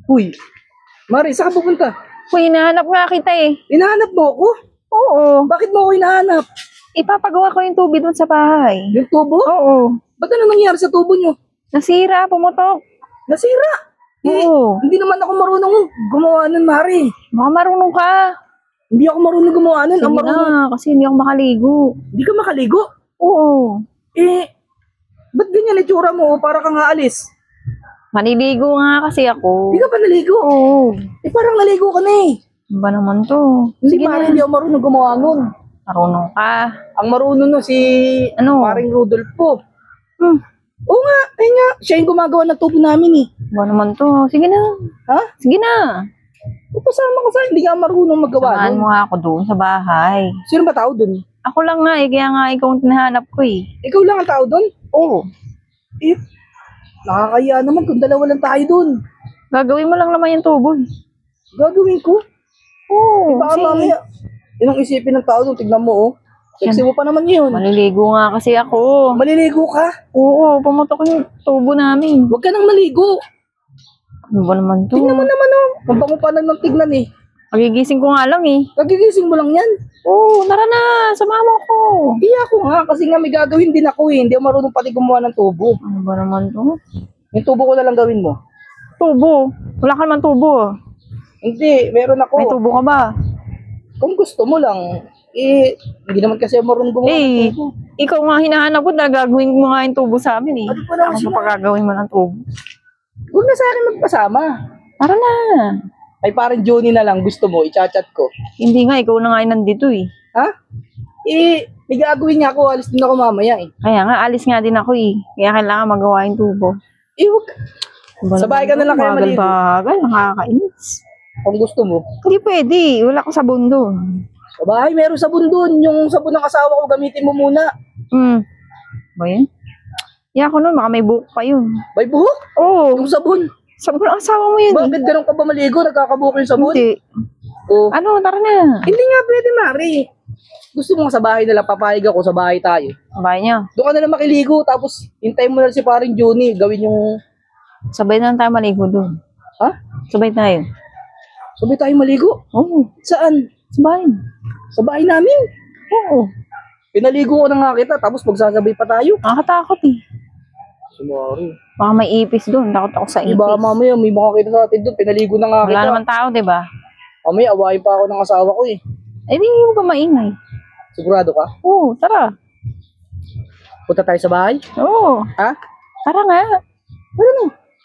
Uy, Mari, saan ka pupunta? Uy, hinahanap nga kita eh. Hinahanap mo ako? Oo. Bakit mo ako hinahanap? Ipapagawa ko yung tubig doon sa bahay. Yung tubo? Oo. Ba't ano nangyari sa tubo nyo? Nasira, pumutok. Nasira. Oo. Hindi naman ako marunong gumawa nun, Mari. Baka marunong ka. Hindi ako marunong gumawa nun. Ang Sige marunong. na, kasi hindi ako makaligo. Hindi ka makaligo? Oo. Ba't ganyan itsura mo? Para kang aalis. Maniligo nga kasi ako. Hindi ka pa naligo? Oo. Parang naligo ka na eh. Ano ba naman to? Hindi, Sige Mari, na. hindi ako marunong gumawa nun. Marunong ka. Ang marunong nun si Ano? Paring Rodolfo. Hmm. Oo nga, ayun nga. Siya yung gumagawa ng tubo namin eh. Ano ba naman to? Sige na. Ha? Sige na. Pasama ka sa hindi ka marunong magawa Samahan nun. mo nga ako doon sa bahay. Sino ba tao dun? Ako lang nga eh, kaya nga ikaw ang tinahanap ko eh. Ikaw lang ang tao dun? Oo. Eh, nakakaya naman kung dalawa lang tayo dun. Gagawin mo lang naman yung tubo eh. Gagawin ko? Oo. Baka mamaya, yun ang isipin ng tao dun. Tignan mo oh. Sexy mo pa naman yun. Maliligo nga kasi ako. Maliligo ka? Oo, pumutok yung tubo namin. Huwag ka nang maligo. Ano ba naman to? Tignan mo naman oh. Ang bango pa lang ng tignan eh. Pagigising ko nga lang eh. Kagigising mo lang yan. Oo, tara na. Sumama ko. Iya ko nga kasi nga may gagawin din ako eh. Hindi ako marunong pati gumawa ng tubo. Ano ba naman to? Yung tubo ko na lang gawin mo. Tubo. Wala ka naman tubo. Hindi, meron ako. May tubo ka ba? Kung gusto mo lang, hindi naman kasi marunong gumawa ng Eh, tubo. ikaw nga hinahanap ko na gagawin mo nga yung tubo sa amin eh. Ano pa naman Ako siya? pa gagawin mo ng tubo. Huwag na sa akin magpasama. Tara na. Ay parang Johnny na lang gusto mo, i-chat ko. Hindi nga, ikaw na nga yung nandito eh. Ha? May gagawin niya ako, alis din ako mamaya eh. Kaya nga, alis nga din ako eh. Kaya kailangan magawa yung tubo. Huwag. Sa bahay ka na lang kaya maligo. Bagal, nakakainis. Kung gusto mo. Hindi pwede. Wala ko sabon doon. Sa bahay, meron sabon doon. Yung sabon ng asawa ko, gamitin mo muna. Ba yun? Yeah, ako nun, baka may buhok pa yun. May buhok? Oo. Yung sabon. Sabon ang asawa mo yun eh. Bakit ganun ka ba maligo? Nagkakabuhok yung sabon? Hindi. Oh. Ano, tara na. Hindi nga pwede, Mari. Gusto mo nga sa bahay na lang, papayag ako sa bahay tayo. Bahay niya. Doon ka na lang makiligo, tapos hintayin mo na si paring Johnny, gawin yung... Sabay na lang tayo maligo doon. Ha? Sabay tayo. Sabay tayo maligo? Oo. Saan? Sa bahay. Sa bahay namin. Oo. Pinaligo ko na nga kita, tapos magsasabay pa tayo. Nakakatakot eh. Sumari. Baka may ipis doon. Takot ako sa ipis. Baka mamaya may makakita sa atin doon, pinaligo na nga Wala kita. naman tao, diba? Mamaya awayin pa ako ng asawa ko eh. Eh, di mo ka maingay. Sigurado ka? Oo, tara. Punta tayo sa bahay? Oo. Ha? Tara nga. Ano no?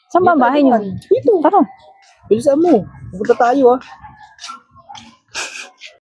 Saan ba ang bahay niyo? Dito. Tara. Bilisan mo. Punta tayo ah.